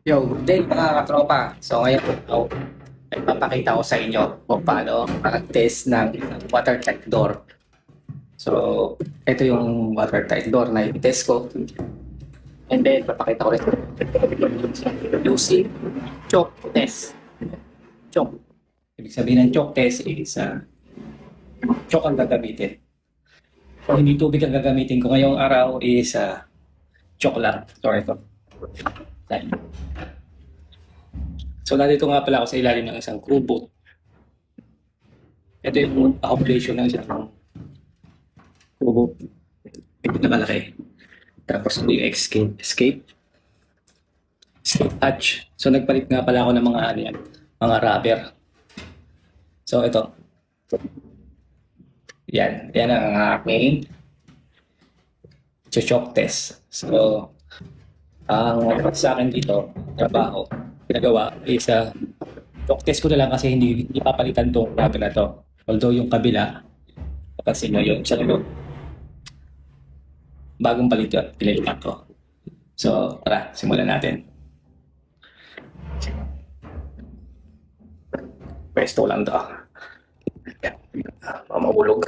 Yo, good day mga katropa. So ngayon, ipapakita ko sa inyo kung paano mag-test ng water tight door. So, ito yung water tight door na i-test ko. And then, papakita ko rin using choke test. Choke. Ibig sabihin ng choke test is choke ang gagamitin. So, hindi tubig ang gagamitin ko ngayong araw is choke lang. So, ito. So, nandito nga pala ako sa ilalim ng isang crew boat. Ito yung accommodation ng isang crew boat. Ito na malaki. Tapos ito yung escape hatch. So, nagpalit nga pala ako ng mga ano yan, mga rubber. So, ito. Yan ang aking shock test. So, ang sa akin dito, trabaho, pinagawa is shock test ko na lang kasi hindi papalitan tong rubber na to. Although yung kabila, kapansin nyo yun, sa loob, bagong pinalitan ko. So, tara, simulan natin. Pwesto lang to. Mamahulog.